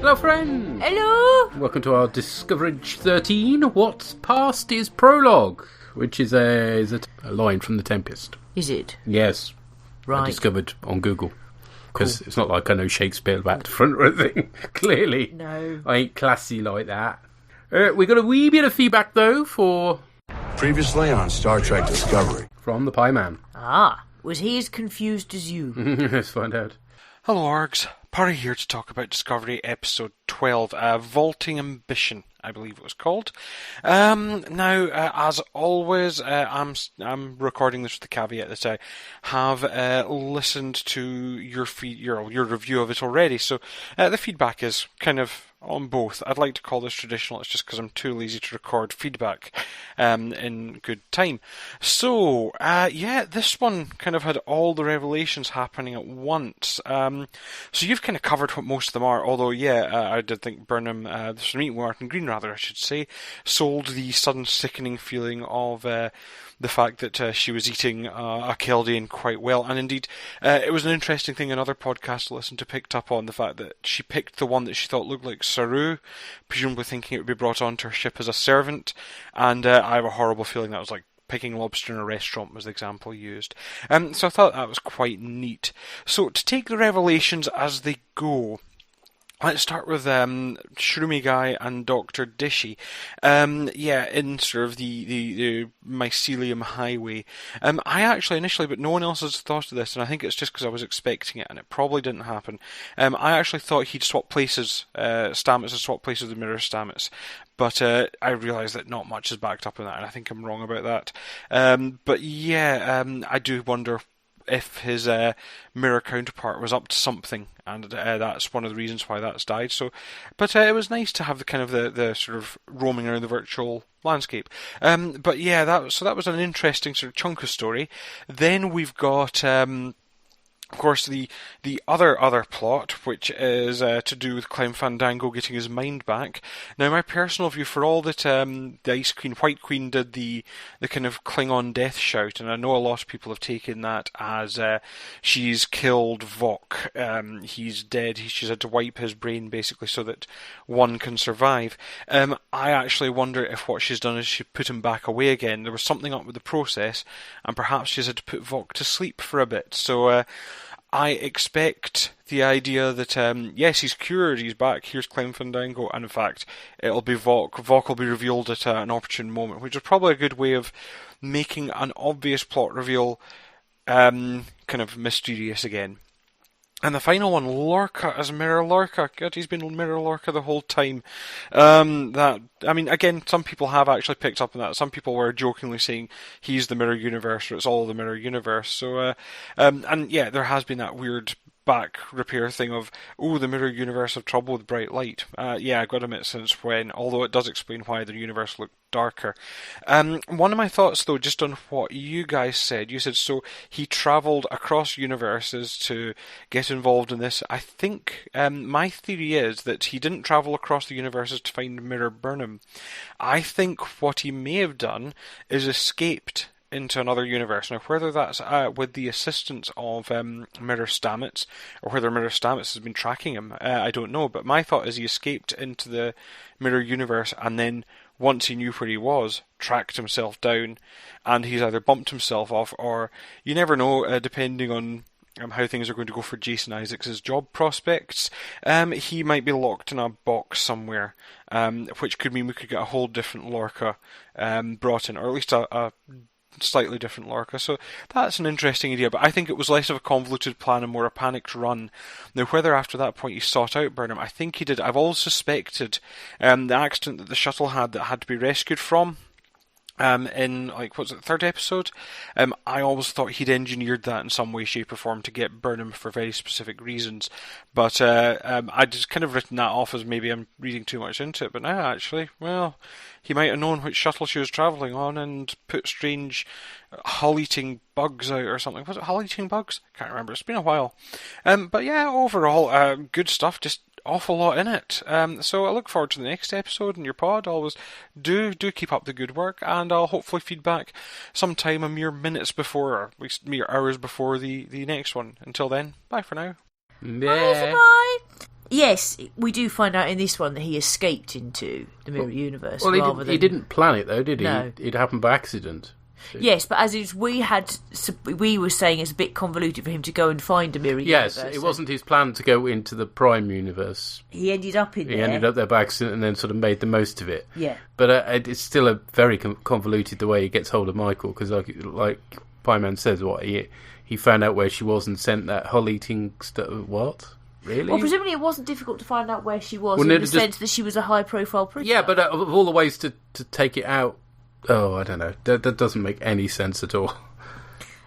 Hello, friend. Hello. Welcome to our Discoverage 13. What's Past Is Prologue, which is a line from The Tempest. Is it? Yes. Right. I discovered on Google. Because It's not like I know Shakespeare back to front or anything. Clearly. No. I ain't classy like that. We got a wee bit of feedback, though, Previously on Star Trek Discovery. from the Pie Man. Ah, was he as confused as you? Let's find out. Hello, Orgs. Parry here to talk about Discovery Episode 12, Vaulting Ambition, I believe it was called. Now, as always, I'm recording this with the caveat that I have listened to your review of it already, so the feedback is kind of on both. I'd like to call this traditional, it's just because I'm too lazy to record feedback in good time. So, this one kind of had all the revelations happening at once. So you've kind of covered what most of them are, although, I did think Burnham, Martin Green rather, I should say, sold the sudden sickening feeling of the fact that she was eating a Keldian quite well, and indeed it was an interesting thing another podcast I listened to picked up on, the fact that she picked the one that she thought looked like Saru, presumably thinking it would be brought onto her ship as a servant, and I have a horrible feeling that was like picking lobster in a restaurant was the example used. So I thought that was quite neat. So to take the revelations as they go, let's start with Shroomy Guy and Dr. Dishy. In sort of the mycelium highway. I actually initially, but no one else has thought of this, and I think it's just because I was expecting it, and it probably didn't happen. I actually thought he'd swap places, Stamets had swapped places with Mirror Stamets. But I realise that not much is backed up in that, and I think I'm wrong about that. I do wonder if his mirror counterpart was up to something, and that's one of the reasons why that's died. So, but it was nice to have the kind of the sort of roaming around the virtual landscape. That was an interesting sort of chunk of story. Then we've got of course, the other plot, which is to do with Clem Fandango getting his mind back. Now, my personal view, for all that the Ice Queen, White Queen, did the kind of Klingon death shout, and I know a lot of people have taken that as she's killed Vok, he's dead, she's had to wipe his brain, basically, so that one can survive. I actually wonder if what she's done is she put him back away again. There was something up with the process, and perhaps she's had to put Vok to sleep for a bit. So, I expect the idea that, yes, he's cured, he's back, here's Clem Fandango, and in fact, it'll be Vok. Vok will be revealed at an opportune moment, which is probably a good way of making an obvious plot reveal kind of mysterious again. And the final one, Lorca as Mirror Lorca. God, he's been Mirror Lorca the whole time. Again, some people have actually picked up on that. Some people were jokingly saying he's the Mirror Universe, or it's all the Mirror Universe. So, there has been that weird back repair thing of, the Mirror Universe have trouble with bright light. I've got to admit, since when, although it does explain why the universe looked darker. One of my thoughts, though, just on what you guys said, so he travelled across universes to get involved in this. I think my theory is that he didn't travel across the universes to find Mirror Burnham. I think what he may have done is escaped into another universe. Now, whether that's with the assistance of Mirror Stamets, or whether Mirror Stamets has been tracking him, I don't know. But my thought is he escaped into the Mirror Universe, and then once he knew where he was, tracked himself down, and he's either bumped himself off, or you never know, depending on how things are going to go for Jason Isaacs' job prospects, he might be locked in a box somewhere, which could mean we could get a whole different Lorca brought in, or at least a slightly different Lorca. So that's an interesting idea, but I think it was less of a convoluted plan and more a panicked run. Now, whether after that point he sought out Burnham, I think he did. I've always suspected the accident that the shuttle had that had to be rescued from, in, third episode? I always thought he'd engineered that in some way, shape or form to get Burnham for very specific reasons. But I just kind of written that off as maybe I'm reading too much into it. But now, actually, he might have known which shuttle she was travelling on and put strange hull-eating bugs out or something. Was it hull-eating bugs? Can't remember. It's been a while. Overall, good stuff. Just awful lot in it. So I look forward to the next episode in your pod. Always do keep up the good work, and I'll hopefully feedback sometime a mere minutes before, or at least mere hours before the next one. Until then, bye for now. Yeah. Bye. Yes, we do find out in this one that he escaped into the mirror universe. Well, rather he didn't plan it, though, did he? No. It happened by accident. Yes, but as is, we were saying it's a bit convoluted for him to go and find a mirror Yes, universe. it wasn't his plan to go into the Prime universe. He ended up in there. He ended up there by accident and then sort of made the most of it. Yeah. But it's still a very convoluted the way he gets hold of Michael, because like Pieman says, he found out where she was and sent that hull-eating stuff. What? Really? Well, presumably it wasn't difficult to find out where she was Wouldn't in the sense that she was a high-profile prisoner. Yeah, but of all the ways to take it out, I don't know. That doesn't make any sense at all.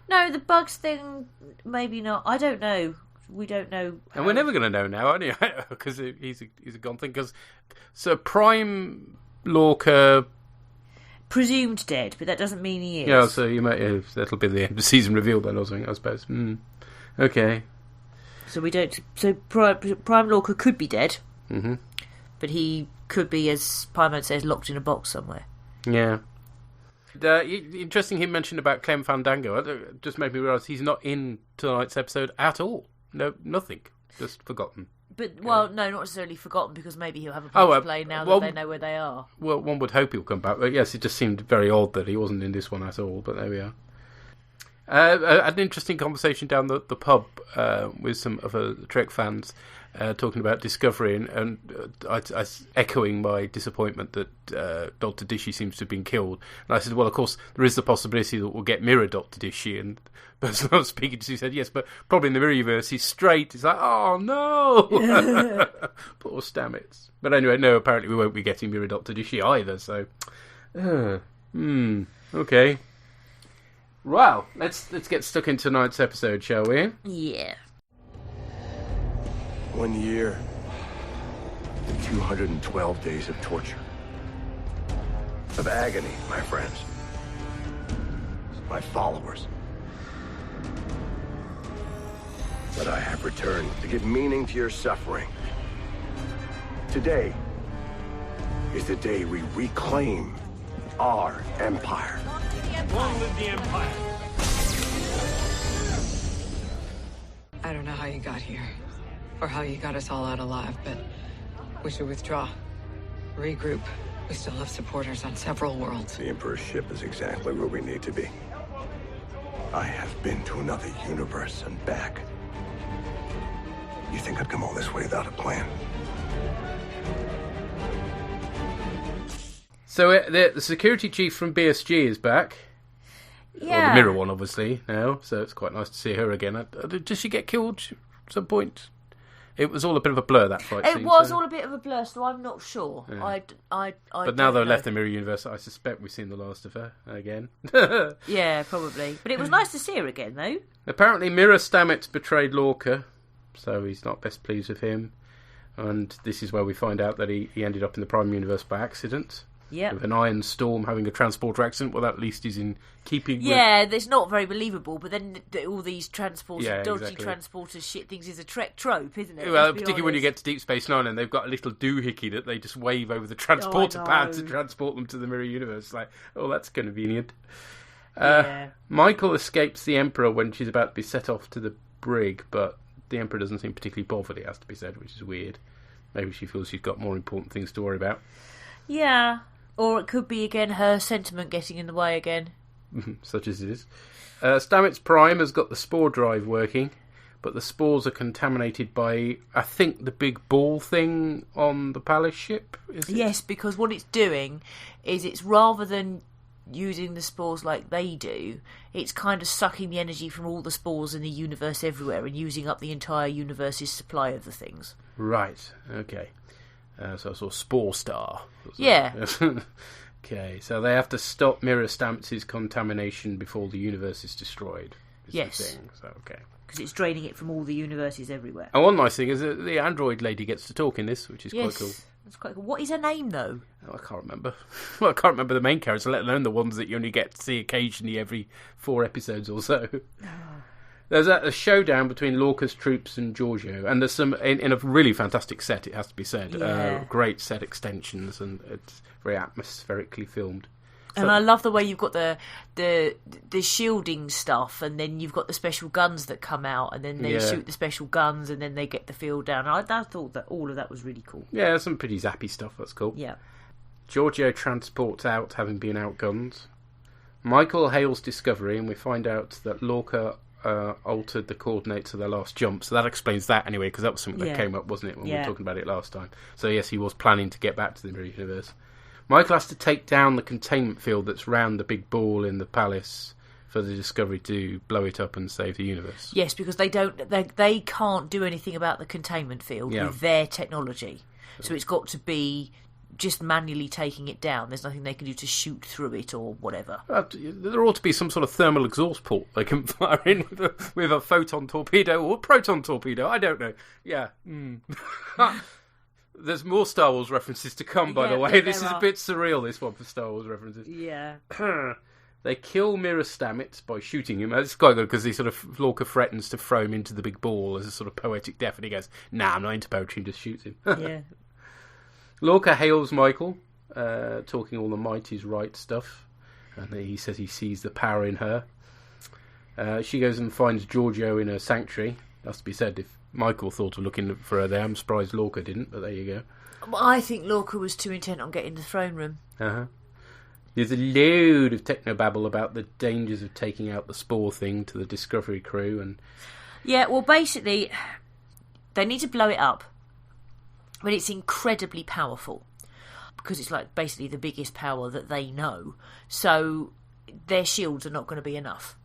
No, the bugs thing, maybe not. I don't know. We don't know. And we're never going to know now, anyway, because he's a gone thing. So Prime Lorca... Presumed dead, but that doesn't mean he is. Yeah, so that'll be the end of the season reveal then or something, I suppose. Okay. So we don't... So Prime Lorca could be dead. Mm-hmm. But he could be, as Pieman says, locked in a box somewhere. Yeah. Interesting he mentioned about Clem Fandango. It just made me realise he's not in tonight's episode at all. No, nothing. Just forgotten. But, no, not necessarily forgotten, because maybe he'll have a part to play now that they know where they are. Well, one would hope he'll come back. But yes, it just seemed very odd that he wasn't in this one at all. But there we are. An interesting conversation down the pub with some other Trek fans talking about Discovery, and I echoing my disappointment that Dr. Dishy seems to have been killed. And I said, well, of course, there is the possibility that we'll get Mirror Dr. Dishy. And the person I was speaking to said, yes, but probably in the Mirror universe he's straight. It's like, oh, no! Poor Stamets. But anyway, no, apparently we won't be getting Mirror Dr. Dishy either, so... okay. Well, let's get stuck into tonight's episode, shall we? Yeah. 1 year and 212 days of torture. Of agony, my friends. My followers. But I have returned to give meaning to your suffering. Today is the day we reclaim our empire. Long live the Empire! I don't know how you got here, or how you got us all out alive, but we should withdraw. Regroup. We still have supporters on several worlds. The Emperor's ship is exactly where we need to be. I have been to another universe and back. You think I'd come all this way without a plan? So the security chief from BSG is back. Yeah. Or the Mirror one, obviously, now. So it's quite nice to see her again. Does she get killed at some point? It was all a bit of a blur, that fight scene. It was all a bit of a blur, so I'm not sure. Yeah. I but now they've left the Mirror universe, I suspect we've seen the last of her again. Yeah, probably. But it was nice to see her again, though. Apparently Mirror Stamets betrayed Lorca, so he's not best pleased with him. And this is where we find out that he ended up in the Prime universe by accident. Yeah. With an Iron Storm having a transporter accident. Well, at least he's in keeping with... Yeah, it's not very believable, but then all these transporters, dodgy exactly. transporters, shit things is a Trek trope, isn't it? Well, particularly when you get to Deep Space Nine and they've got a little doohickey that they just wave over the transporter pad to transport them to the Mirror universe. Like, oh, that's convenient. Yeah. Michael escapes the Emperor when she's about to be set off to the brig, but the Emperor doesn't seem particularly bothered, it has to be said, which is weird. Maybe she feels she's got more important things to worry about. Yeah. Or it could be, again, her sentiment getting in the way again. Such as it is. Stamets Prime has got the spore drive working, but the spores are contaminated by, I think, the big ball thing on the Palace ship, is it? Yes, because what it's doing is it's rather than using the spores like they do, it's kind of sucking the energy from all the spores in the universe everywhere and using up the entire universe's supply of the things. Right, okay. So a sort of spore star. Yeah. Okay, so they have to stop Mirror Stamets' contamination before the universe is destroyed. Yes. The thing. So, okay. Because it's draining it from all the universes everywhere. And one nice thing is that the android lady gets to talk in this, which is quite cool. That's quite cool. What is her name, though? Oh, I can't remember. Well, I can't remember the main characters, let alone the ones that you only get to see occasionally every 4 episodes or so. There's a showdown between Lorca's troops and Giorgio, and there's some in a really fantastic set, it has to be said. Yeah. Great set extensions, and it's very atmospherically filmed. And I love the way you've got the shielding stuff, and then you've got the special guns that come out, and then they shoot the special guns, and then they get the field down. I thought that all of that was really cool. Yeah, some pretty zappy stuff. That's cool. Yeah. Giorgio transports out, having been outgunned. Michael hails Discovery, and we find out that Lorca altered the coordinates of their last jump. So that explains that anyway, because that was something that came up, wasn't it, when we were talking about it last time. So yes, he was planning to get back to the Mirror Universe. Michael has to take down the containment field that's round the big ball in the palace for the Discovery to blow it up and save the universe. Yes, because they can't do anything about the containment field with their technology. So it's got to be just manually taking it down. There's nothing they can do to shoot through it or whatever. There ought to be some sort of thermal exhaust port they can fire in with a photon torpedo or proton torpedo. I don't know. Yeah. There's more Star Wars references to come, by the way. This is a bit surreal, this one, for Star Wars references. Yeah. They kill Mirror Stamets by shooting him. It's quite good because Lorca threatens to throw him into the big ball as a sort of poetic death, and he goes, "Nah, I'm not into poetry," and just shoots him. Yeah. Lorca hails Michael, talking all the might is right stuff, and he says he sees the power in her. She goes and finds Giorgio in her sanctuary. That's to be said, if Michael thought of looking for her there, I'm surprised Lorca didn't, but there you go. I think Lorca was too intent on getting the throne room. There's a load of technobabble about the dangers of taking out the spore thing to the Discovery crew, and yeah, well, basically, they need to blow it up, but it's incredibly powerful because it's like basically the biggest power that they know. So their shields are not going to be enough.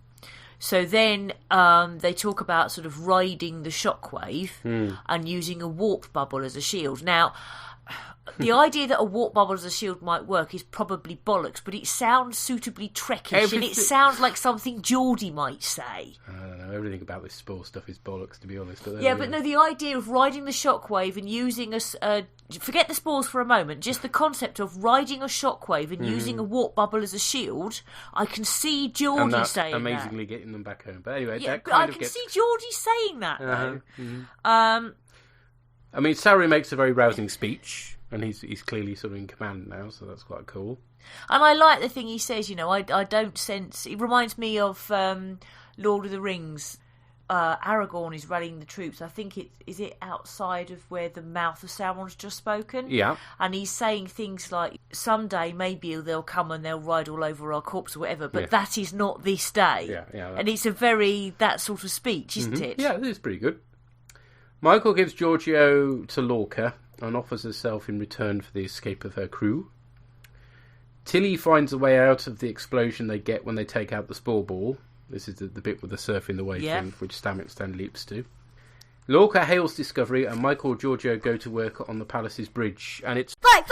So then they talk about sort of riding the shockwave and using a warp bubble as a shield. Now, the idea that a warp bubble as a shield might work is probably bollocks, but it sounds suitably Trekkish, and it sounds like something Geordie might say. I don't know, everything about this spore stuff is bollocks, to be honest. But no, the idea of riding the shockwave and using forget the spores for a moment, just the concept of riding a shockwave and using a warp bubble as a shield, I can see Geordie saying that. Amazingly getting them back home. But anyway, yeah, I can see Geordie saying that, though. I mean, Saru makes a very rousing speech, and he's clearly sort of in command now, so that's quite cool. And I like the thing he says, I don't sense... It reminds me of Lord of the Rings. Aragorn is rallying the troops. I think is it outside of where the mouth of Sauron's just spoken? Yeah. And he's saying things like, someday maybe they'll come and they'll ride all over our corpse or whatever, but that is not this day. Yeah. And it's a very, that sort of speech, isn't it? Yeah, it is pretty good. Michael gives Giorgio to Lorca and offers herself in return for the escape of her crew. Tilly finds a way out of the explosion they get when they take out the spore ball. This is the bit with the surf in the way thing, which Stamets then leaps to. Lorca hails Discovery, and Michael and Giorgio go to work on the palace's bridge, and it's... Fight!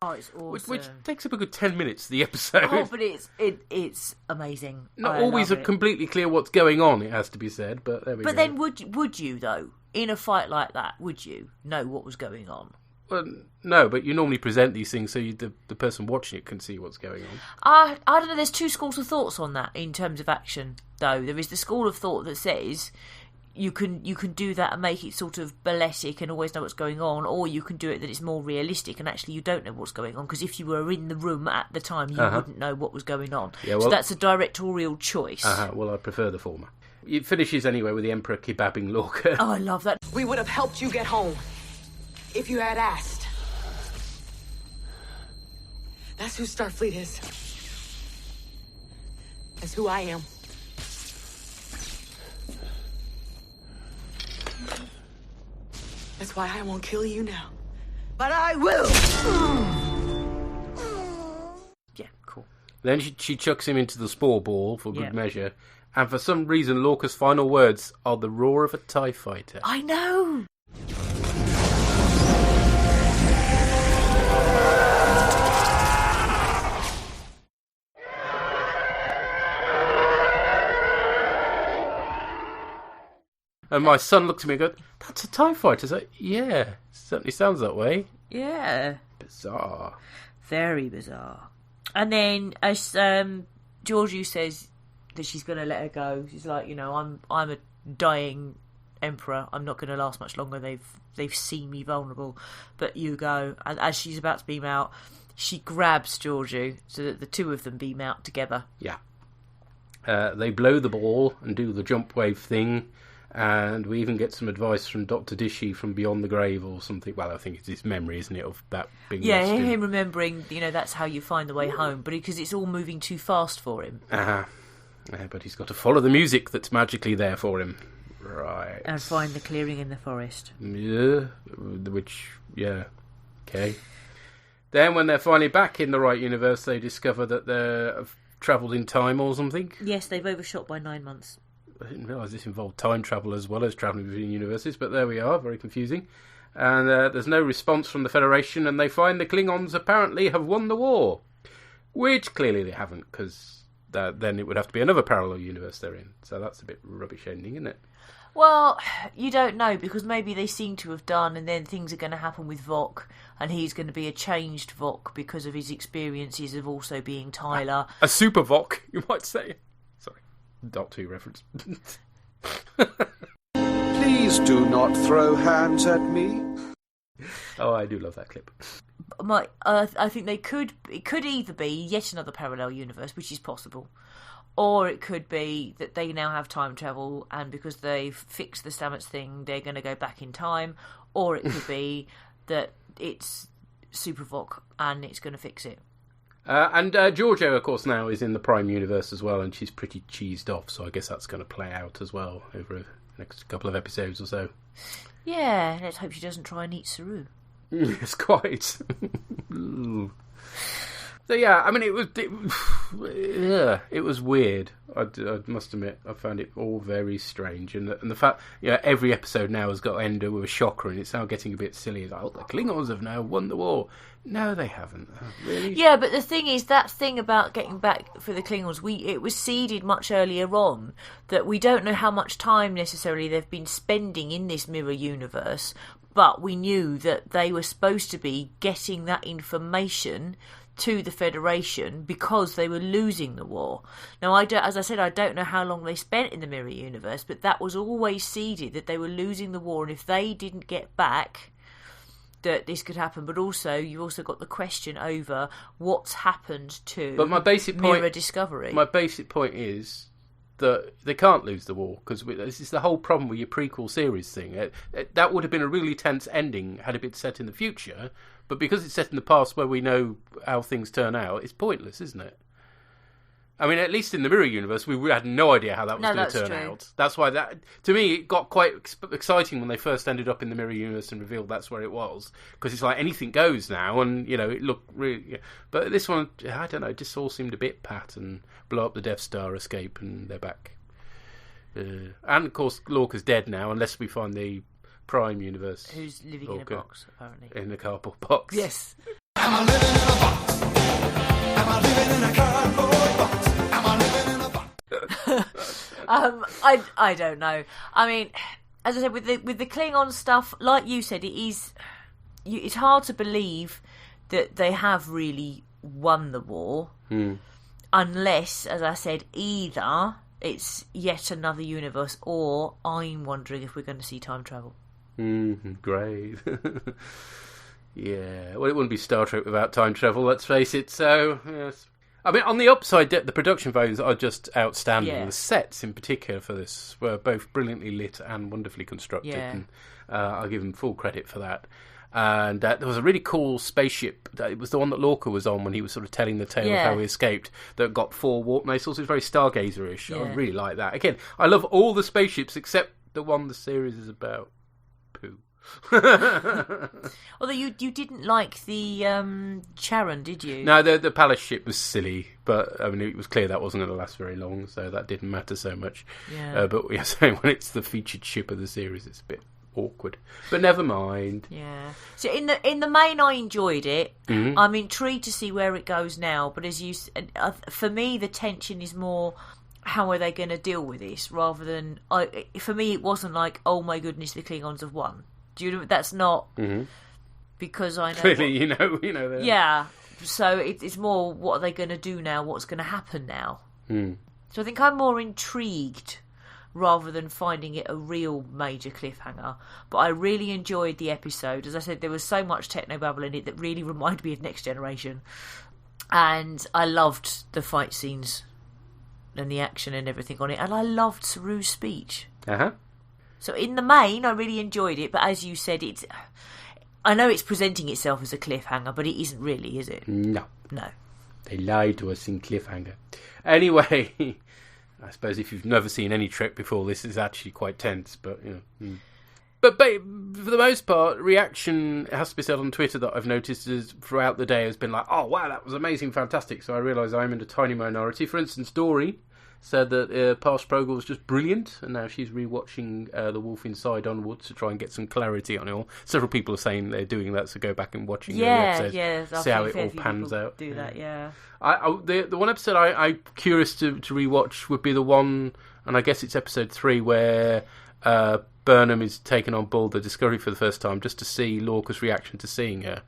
Oh, it's awesome. Which takes up a good 10 minutes, the episode. Oh, but it's amazing. Not always completely clear what's going on, it has to be said, but there we go. But then would you, though, in a fight like that, would you know what was going on? Well, no, but you normally present these things so the person watching it can see what's going on. I don't know, there's two schools of thoughts on that in terms of action, though. There is the school of thought that says you can do that and make it sort of balletic and always know what's going on, or you can do it that it's more realistic and actually you don't know what's going on, because if you were in the room at the time, you wouldn't know what was going on. Yeah, well, so that's a directorial choice. Well, I prefer the former. It finishes anyway with the Emperor kebabbing Lorca. Oh, I love that. We would have helped you get home if you had asked. That's who Starfleet is. That's who I am. That's why I won't kill you now. But I will! Yeah, cool. Then she chucks him into the spore ball for good measure, and for some reason Lorca's final words are the roar of a TIE fighter. I know! And my son looked at me and goes, "That's a TIE fighter." I was like, yeah, it certainly sounds that way. Yeah. Bizarre. Very bizarre. And then as Giorgio says that she's going to let her go, she's like, I'm a dying emperor. I'm not going to last much longer. They've seen me vulnerable. But you go. And as she's about to beam out, she grabs Giorgio so that the two of them beam out together. Yeah. They blow the ball and do the jump wave thing, and we even get some advice from Dr. Dishy from Beyond the Grave or something. Well, I think it's his memory, isn't it, of that being Yeah, lost in. him remembering, that's how you find the way home, but because it's all moving too fast for him. But he's got to follow the music that's magically there for him. Right. And find the clearing in the forest. Yeah, okay. Then when they're finally back in the right universe, they discover that they've travelled in time or something. Yes, they've overshot by 9 months. I didn't realise this involved time travel as well as travelling between universes, but there we are, very confusing. And there's no response from the Federation, and they find the Klingons apparently have won the war. Which clearly they haven't, because then it would have to be another parallel universe they're in. So that's a bit rubbish ending, isn't it? Well, you don't know, because maybe they seem to have done, and then things are going to happen with Vok, and he's going to be a changed Vok because of his experiences of also being Tyler. A super Vok, you might say. Sorry, Doctor Who reference. Please do not throw hands at me. Oh, I do love that clip. I think it could either be yet another parallel universe, which is possible, or it could be that they now have time travel, and because they've fixed the Stamets thing, they're going to go back in time, or it could be that it's Super Vok and it's going to fix it. And Giorgio, of course, now is in the Prime universe as well, and she's pretty cheesed off, so I guess that's going to play out as well over the next couple of episodes or so. Yeah, let's hope she doesn't try and eat Saru. Yes, quite. So yeah, I mean, it was weird. I must admit, I found it all very strange, and the fact, every episode now has got to end with a shocker, and it's now getting a bit silly. Like, the Klingons have now won the war. No, they haven't. Really? Yeah, but the thing is, that thing about getting back for the Klingons, it was seeded much earlier on that we don't know how much time necessarily they've been spending in this mirror universe, but we knew that they were supposed to be getting that information to the Federation because they were losing the war. Now, as I said, I don't know how long they spent in the mirror universe, but that was always seeded, that they were losing the war, and if they didn't get back, that this could happen. But also, you've also got the question over what's happened to mirror discovery. My basic point is that they can't lose the war, because this is the whole problem with your prequel series thing. That would have been a really tense ending had it been set in the future, but because it's set in the past where we know how things turn out, it's pointless, isn't it? I mean, at least in the mirror universe, we had no idea how that was going to turn out. That's why to me, it got quite exciting when they first ended up in the mirror universe and revealed that's where it was, because it's like anything goes now, and it looked really. Yeah. But this one, I don't know, it just all seemed a bit pat, and blow up the Death Star, escape, and they're back. And of course, Lorca's dead now, unless we find the Prime universe. Who's living in a box, apparently. In a cardboard box. Yes. Am I living in a box? Am I living in a cardboard box? Am I living in a box? I don't know. I mean, as I said, with the Klingon stuff, like you said, it's hard to believe that they have really won the war, unless, as I said, either it's yet another universe, or I'm wondering if we're going to see time travel. Great. Yeah, well, it wouldn't be Star Trek without time travel, let's face it, so, yes. I mean, on the upside, the production values are just outstanding. Yeah. The sets, in particular, for this were both brilliantly lit and wonderfully constructed, and I'll give them full credit for that. And there was a really cool spaceship. It was the one that Lorca was on when he was sort of telling the tale of how he escaped, that got 4 warp missiles. It was very Stargazer-ish. I really like that. Again, I love all the spaceships except the one the series is about. Poo. Although you didn't like the Charon, did you? No, the Palace ship was silly, but I mean it was clear that wasn't going to last very long, so that didn't matter so much. Yeah. But when it's the featured ship of the series, it's a bit awkward. But never mind. Yeah. So in the main, I enjoyed it. Mm-hmm. I'm intrigued to see where it goes now. But as you, for me, the tension is more, how are they going to deal with this, rather than for me, it wasn't like, oh my goodness, the Klingons have won. Do you know? That's not because I know. Really, you know. Yeah. So it's more, what are they going to do now? What's going to happen now? So I think I'm more intrigued rather than finding it a real major cliffhanger. But I really enjoyed the episode. As I said, there was so much technobabble in it that really reminded me of Next Generation. And I loved the fight scenes and the action and everything on it. And I loved Saru's speech. Uh-huh. So in the main, I really enjoyed it. But as you said, I know it's presenting itself as a cliffhanger, but it isn't really, is it? No. No. They lied to us in cliffhanger. Anyway, I suppose if you've never seen any Trek before, this is actually quite tense, but, you know. But for the most part, reaction, it has to be said on Twitter that I've noticed is throughout the day has been like, oh, wow, that was amazing, fantastic. So I realise I'm in a tiny minority. For instance, Dory said that Past Prologue was just brilliant, and now she's rewatching The Wolf Inside onwards to try and get some clarity on it all. Several people are saying they're doing that, so go back and watching the episode, see how it all pans out. Do that, yeah. The one episode I'm curious to rewatch would be the one, and I guess it's episode 3, where Burnham is taken on board the Discovery for the first time, just to see Lorca's reaction to seeing her,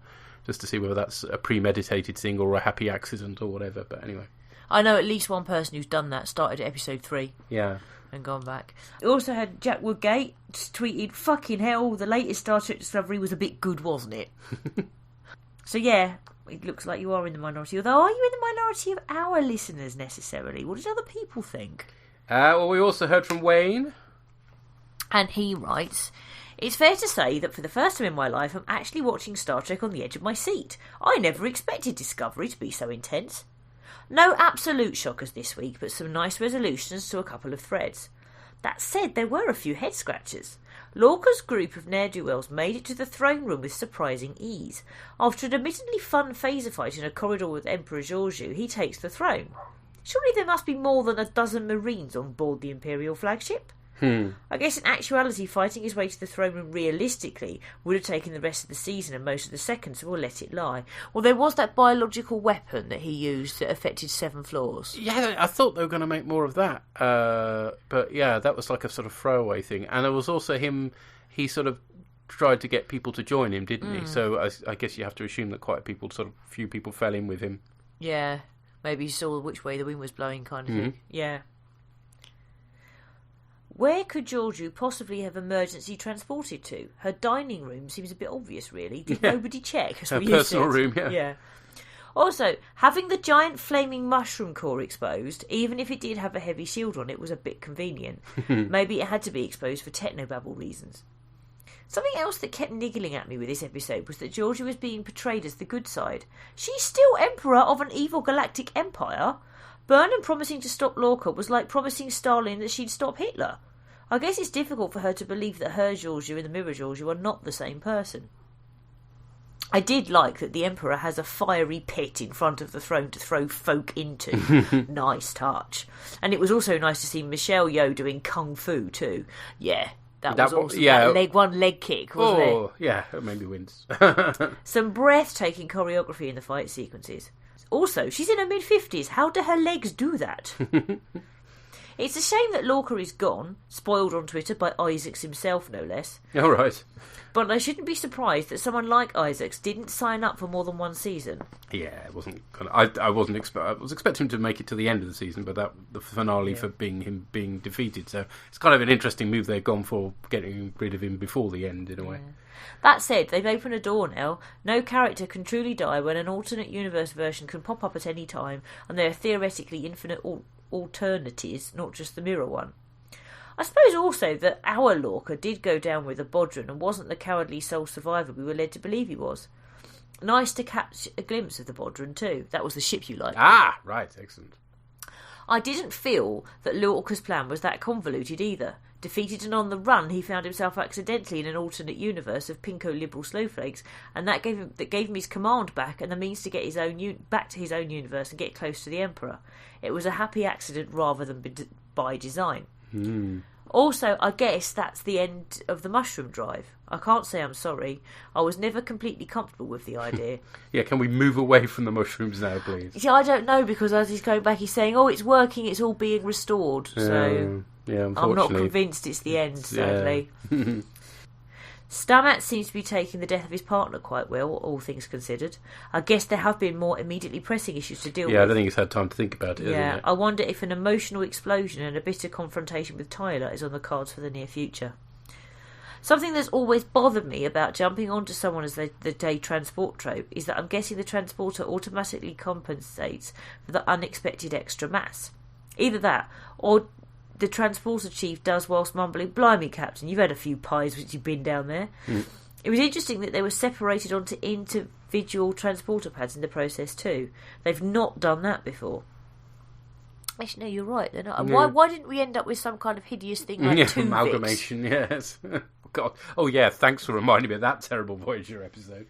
just to see whether that's a premeditated thing or a happy accident or whatever. But anyway. I know at least one person who's done that, started at episode 3. Yeah. And gone back. We also had Jack Woodgate tweeted, fucking hell, the latest Star Trek Discovery was a bit good, wasn't it? So yeah, it looks like you are in the minority. Although, are you in the minority of our listeners necessarily? What did other people think? Well, we also heard from Wayne. And he writes, it's fair to say that for the first time in my life, I'm actually watching Star Trek on the edge of my seat. I never expected Discovery to be so intense. No absolute shockers this week, but some nice resolutions to a couple of threads. That said, there were a few head-scratchers. Lorca's group of ne'er-do-wells made it to the throne room with surprising ease. After an admittedly fun phaser fight in a corridor with Emperor Georgiou, he takes the throne. Surely there must be more than a dozen Marines on board the Imperial flagship? I guess in actuality, fighting his way to the throne room realistically would have taken the rest of the season and most of the second, so we'll let it lie. Well, there was that biological weapon that he used that affected 7 floors. Yeah, I thought they were going to make more of that. But yeah, that was like a sort of throwaway thing. And there was also he sort of tried to get people to join him, didn't he? So I guess you have to assume that quite few people fell in with him. Yeah, maybe he saw which way the wind was blowing kind of thing. Yeah. Where could Georgiou possibly have emergency transported to? Her dining room seems a bit obvious, really. Did nobody check? Her personal room, yeah. Also, having the giant flaming mushroom core exposed, even if it did have a heavy shield on it, was a bit convenient. Maybe it had to be exposed for technobabble reasons. Something else that kept niggling at me with this episode was that Georgiou was being portrayed as the good side. She's still emperor of an evil galactic empire. Burnham promising to stop Lorca was like promising Stalin that she'd stop Hitler. I guess it's difficult for her to believe that her Georgiou and the mirror Georgiou are not the same person. I did like that the Emperor has a fiery pit in front of the throne to throw folk into. Nice touch. And it was also nice to see Michelle Yeoh doing kung fu too. Yeah, that was awesome. Yeah. That leg kick, wasn't it? Oh, yeah, it maybe wins. Some breathtaking choreography in the fight sequences. Also, she's in her mid-50s. How do her legs do that? It's a shame that Lorca is gone, spoiled on Twitter by Isaacs himself, no less. All right. But I shouldn't be surprised that someone like Isaacs didn't sign up for more than one season. Yeah, it wasn't. I was expecting him to make it to the end of the season, but the finale for him being defeated. So it's kind of an interesting move they've gone for, getting rid of him before the end, in a way. That said, they've opened a door now. No character can truly die when an alternate universe version can pop up at any time, and there are theoretically infinite alternatives, not just the mirror one. I suppose also that our Lorca did go down with a Bodron and wasn't the cowardly sole survivor we were led to believe he was. Nice to catch a glimpse of the Bodron too. That was the ship you liked. Ah, right, excellent. I didn't feel that Lorca's plan was that convoluted either. Defeated and on the run, he found himself accidentally in an alternate universe of pinko liberal snowflakes, and that gave him his command back and the means to get his own back to his own universe and get close to the Emperor. It was a happy accident rather than by design. Also, I guess that's the end of the mushroom drive. I can't say I'm sorry. I was never completely comfortable with the idea. Yeah, can we move away from the mushrooms now, please? See, I don't know, because as he's going back, he's saying, "Oh, it's working. It's all being restored." So yeah, I'm not convinced it's the end, sadly. Stamets seems to be taking the death of his partner quite well, all things considered. I guess there have been more immediately pressing issues to deal with. Yeah, I don't think he's had time to think about it, hasn't it? I wonder if an emotional explosion and a bitter confrontation with Tyler is on the cards for the near future. Something that's always bothered me about jumping onto someone as the day transport trope is that I'm guessing the transporter automatically compensates for the unexpected extra mass. Either that, or the transporter chief does whilst mumbling, "Blimey, Captain, you've had a few pies since you've been down there." It was interesting that they were separated onto individual transporter pads in the process too. They've not done that before. Actually, no, you're right. They're not. Why didn't we end up with some kind of hideous thing like two amalgamation? Yes. God. Oh yeah. Thanks for reminding me of that terrible Voyager episode.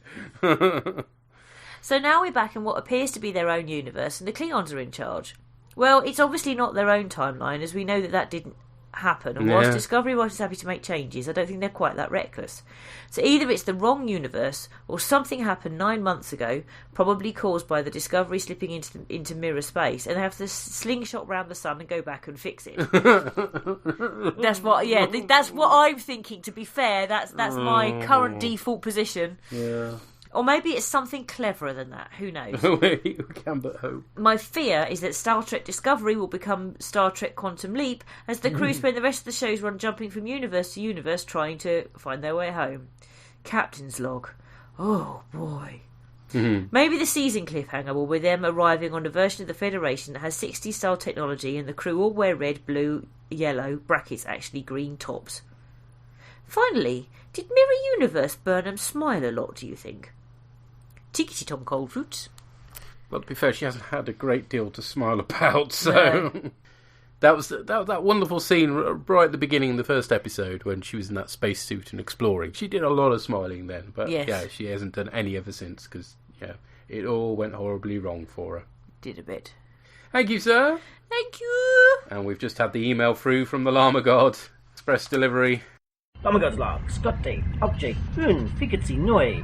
So now we're back in what appears to be their own universe, and the Klingons are in charge. Well, it's obviously not their own timeline, as we know that didn't happen. And whilst Discovery was happy to make changes, I don't think they're quite that reckless. So either it's the wrong universe, or something happened 9 months ago, probably caused by the Discovery slipping into mirror space, and they have to slingshot round the sun and go back and fix it. That's what I'm thinking. To be fair, that's my current default position. Yeah. Or maybe it's something cleverer than that. Who knows? We can but hope. My fear is that Star Trek Discovery will become Star Trek Quantum Leap as the crew spend the rest of the show's run jumping from universe to universe trying to find their way home. Captain's log. Oh, boy. Maybe the season cliffhanger will be them arriving on a version of the Federation that has 60s-style technology and the crew all wear red, blue, yellow, brackets actually green tops. Finally, did Mirror Universe Burnham smile a lot, do you think? Tickety Tom Coldroots. Well, to be fair, she hasn't had a great deal to smile about, so... No. that wonderful scene right at the beginning of the first episode when she was in that spacesuit and exploring. She did a lot of smiling then, but she hasn't done any ever since, because, it all went horribly wrong for her. Did a bit. Thank you, sir. Thank you. And we've just had the email through from the Llama God. Express delivery. Llama God's log. Scotty, Object, Burn, Figatsi, Noi.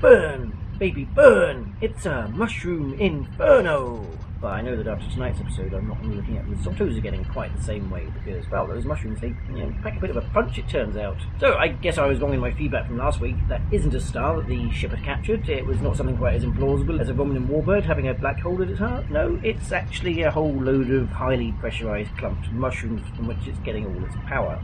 Burn, baby, burn. It's a mushroom inferno. But I know that after tonight's episode, I'm not only looking at the risottos are getting quite the same way because, well, those mushrooms, they pack a bit of a punch, it turns out. So I guess I was wrong in my feedback from last week. That isn't a star that the ship had captured. It was not something quite as implausible as a Romulan warbird having a black hole at its heart. No, it's actually a whole load of highly pressurized clumped mushrooms from which it's getting all its power.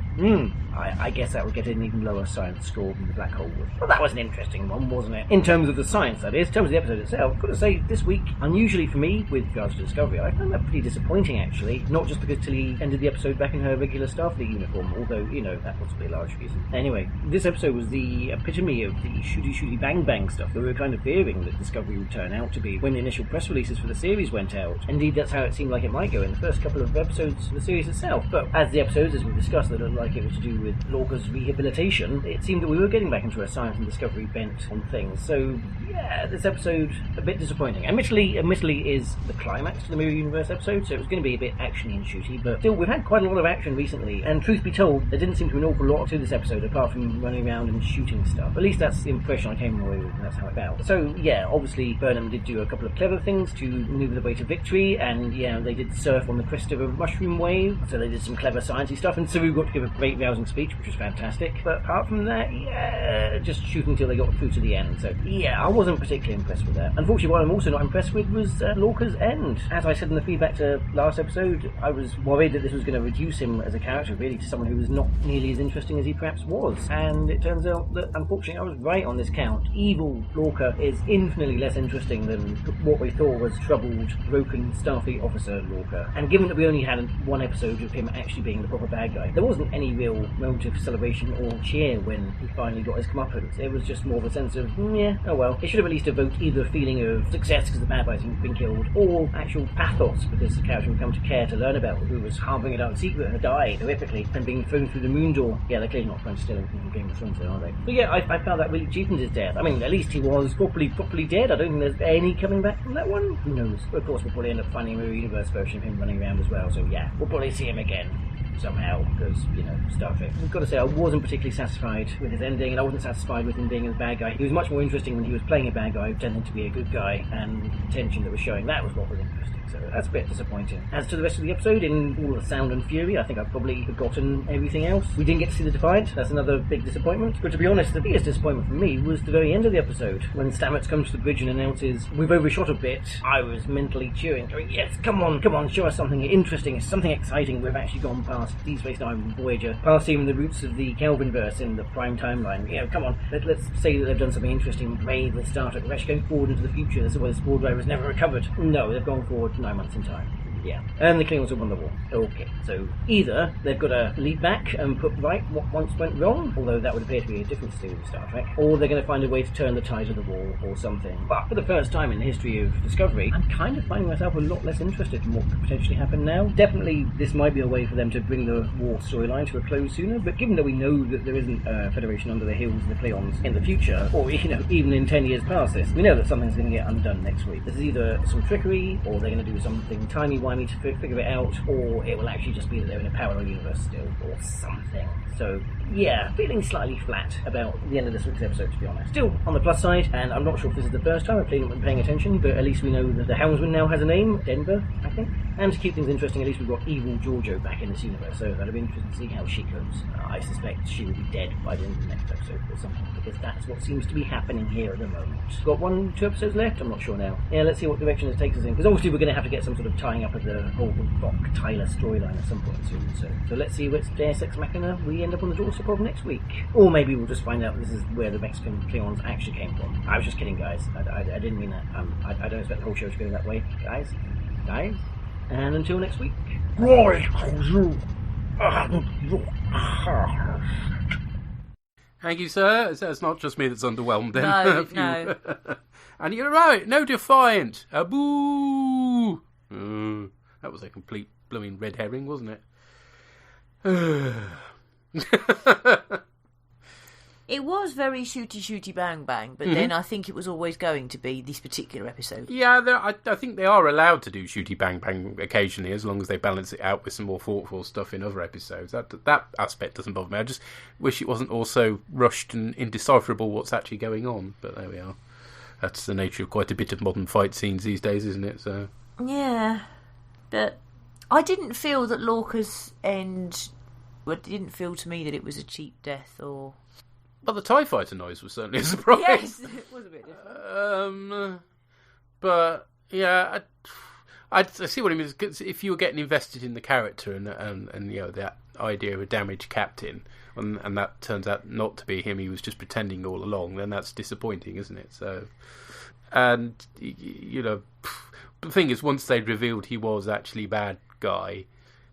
I guess that would get an even lower science score than the black hole would. Well, that was an interesting one, wasn't it? In terms of the science, that is. In terms of the episode itself, I've got to say, this week, unusually for me, with regards to Discovery, I found that pretty disappointing, actually. Not just because Tilly ended the episode back in her regular Starfleet uniform, although, that was a large reason. Anyway, this episode was the epitome of the shooty bang bang stuff that we were kind of fearing that Discovery would turn out to be when the initial press releases for the series went out. Indeed, that's how it seemed like it might go in the first couple of episodes of the series itself. But as the episodes, as we discussed, that looked like it was to do with Lorca's rehabilitation, it seemed that we were getting back into a science and discovery bent on things. So, yeah, this episode, a bit disappointing. Admittedly is the climax to the Mirror Universe episode, so it was going to be a bit actiony and shooty, but still, we've had quite a lot of action recently, and truth be told, there didn't seem to be an awful lot to this episode apart from running around and shooting stuff. At least that's the impression I came away with, and that's how it felt. So, yeah, obviously, Burnham did do a couple of clever things to maneuver the way to victory, and, they did surf on the crest of a mushroom wave, so they did some clever sciencey stuff, and Saru got to give a great rousing speech, which was fantastic. But apart from that, just shooting until they got through to the end. So, I wasn't particularly impressed with that. Unfortunately, what I'm also not impressed with was Lorca's end. As I said in the feedback to last episode, I was worried that this was going to reduce him as a character, really, to someone who was not nearly as interesting as he perhaps was. And it turns out that, unfortunately, I was right on this count. Evil Lorca is infinitely less interesting than what we thought was troubled, broken Starfleet officer Lorca. And given that we only had one episode of him actually being the proper bad guy, there wasn't any real moment of celebration or cheer when he finally got his comeuppance. It was just more of a sense of, oh well. It should have at least evoked either a feeling of success because the bad guys had been killed, or actual pathos because the character would come to care to learn about who was harbouring it out in secret and died horrifically and being thrown through the moon door. Yeah, they're clearly not trying to steal anything from Game of Thrones, are they? But yeah, I found that really cheapened his death. I mean, at least he was properly dead. I don't think there's any coming back from that one. Who knows? Of course, we'll probably end up finding a Mirror Universe version of him running around as well, so yeah, we'll probably see him again somehow, because, Star Trek. I've got to say, I wasn't particularly satisfied with his ending, and I wasn't satisfied with him being a bad guy. He was much more interesting when he was playing a bad guy, pretending to be a good guy, and the tension that was showing, that was what was interesting. So that's a bit disappointing. As to the rest of the episode, in all the sound and fury, I think I've probably forgotten everything else. We didn't get to see the Defiant. That's another big disappointment. But to be honest, the biggest disappointment for me was the very end of the episode. When Stamets comes to the bridge and announces, we've overshot a bit, I was mentally cheering, going, yes, come on, show us something interesting, something exciting. We've actually gone past Deep Space Nine and Voyager, past even the roots of the Kelvinverse in the prime timeline. Come on, let's say that they've done something interesting, brave with Star Trek. We're actually going forward into the future. This is where the Spore Drive has never recovered. No, they've gone forward 9 months in time. Yeah. And the Klingons have won the war. Okay, so either they've got to lead back and put right what once went wrong, although that would appear to be a different series of Star Trek, or they're going to find a way to turn the tide of the war or something. But for the first time in the history of Discovery, I'm kind of finding myself a lot less interested in what could potentially happen now. Definitely this might be a way for them to bring the war storyline to a close sooner, but given that we know that there isn't a Federation under the hills of the Klingons in the future, or even in 10 years past this, we know that something's going to get undone next week. This is either some trickery, or they're going to do something timey-wimey to figure it out, or it will actually just be that they're in a parallel universe still, or something. So, yeah, feeling slightly flat about the end of this week's episode, to be honest. Still, on the plus side, and I'm not sure if this is the first time I've been paying attention, but at least we know that the helmsman now has a name, Denver, I think. And to keep things interesting, at least we've got evil Giorgio back in this universe, so that'll be interesting to see how she goes. I suspect she will be dead by the end of the next episode or something, because that's what seems to be happening here at the moment. Got 2 episodes left? I'm not sure now. Yeah, let's see what direction it takes us in, because obviously we're going to have to get some sort of tying up of the whole Tyler storyline at some point soon, so let's see which Deus Ex Machina we end up on the doorstep of next week. Or maybe we'll just find out this is where the Mexican Klingons actually came from. I was just kidding, guys. I didn't mean that. I don't expect the whole show to go that way, guys. And until next week. Thank you, sir. It's not just me that's underwhelmed then. No. And you're right, no Defiant. Boo! That was a complete blooming red herring, wasn't it? It was very shooty bang bang, but then I think it was always going to be this particular episode. Yeah, I think they are allowed to do shooty bang bang occasionally, as long as they balance it out with some more thoughtful stuff in other episodes. That aspect doesn't bother me. I just wish it wasn't all so rushed and indecipherable what's actually going on. But there we are. That's the nature of quite a bit of modern fight scenes these days, isn't it? So yeah, but I didn't feel that Lorca's end. Well, it didn't feel to me that it was a cheap death or. Well, the TIE fighter noise was certainly a surprise. Yes, it was a bit different. But yeah, I see what I mean. If you were getting invested in the character and you know that idea of a damaged captain, and that turns out not to be him, he was just pretending all along, then that's disappointing, isn't it? So, and you know, the thing is, once they'd revealed he was actually a bad guy,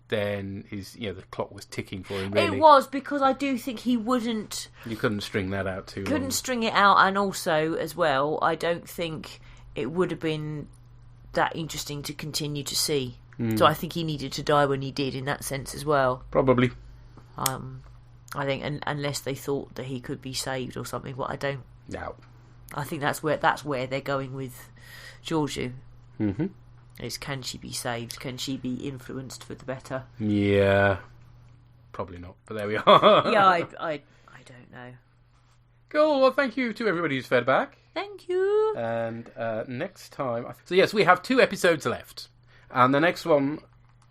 then the clock was ticking for him, really. It was, because I do think he wouldn't. You couldn't string that out too long. Couldn't string it out, and also as well, I don't think it would have been that interesting to continue to see. So I think he needed to die when he did, in that sense as well. Probably. I think, unless they thought that he could be saved or something, but I don't. No. I think that's where they're going with Giorgio. Mm-hmm. Is, can she be saved? Can she be influenced for the better? Yeah, probably not. But there we are. Yeah, I don't know. Cool. Well, thank you to everybody who's fed back. Thank you. And next time, so yes, we have 2 episodes left, and the next one,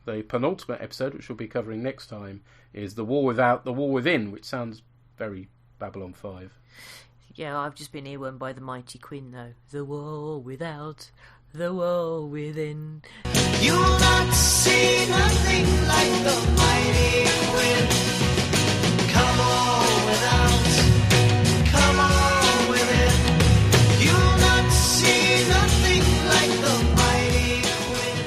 the penultimate episode, which we'll be covering next time, is The War Without, The War Within, which sounds very Babylon 5. Yeah, I've just been earwormed by the mighty Quinn, though. The war without, the war within. You'll not see nothing like the mighty Quinn. Come on without, come on within. You'll not see nothing like the mighty Quinn.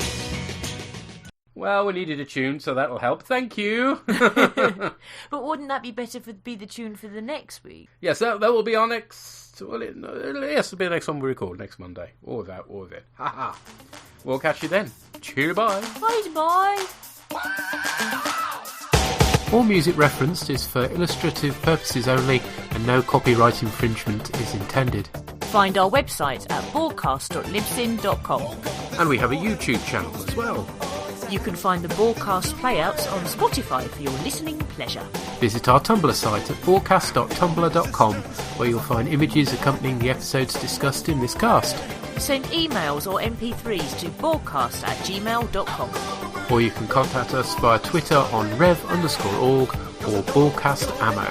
Well, we needed a tune, so that'll help. Thank you. But wouldn't that be better be the tune for the next week? Yes, that will be our next. Well, it'll be the next one we record next Monday. Or without, or with it. Ha ha. We'll catch you then. Cheer, bye. Bye. All music referenced is for illustrative purposes only, and no copyright infringement is intended. Find our website at bOrgCast.libsyn.com. And we have a YouTube channel as well. You can find the bOrgCast playouts on Spotify for your listening pleasure. Visit our Tumblr site at bOrgCast.tumblr.com, where you'll find images accompanying the episodes discussed in this cast. Send emails or MP3s to bOrgCast@gmail.com. Or you can contact us via Twitter on rev_org or bOrgCastAmmo.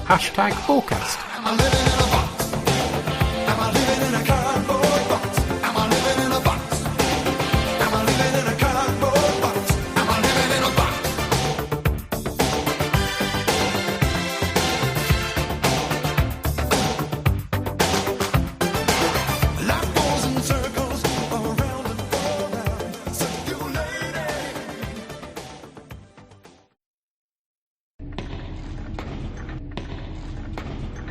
Hashtag bOrgCast. Am I living in a box? Am I living in a cardboard box? Am I living in a box? Am I living in a cardboard box? Am I living in a box? Life goes in circles around and around, circulating.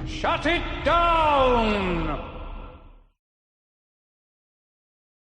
Shut it down!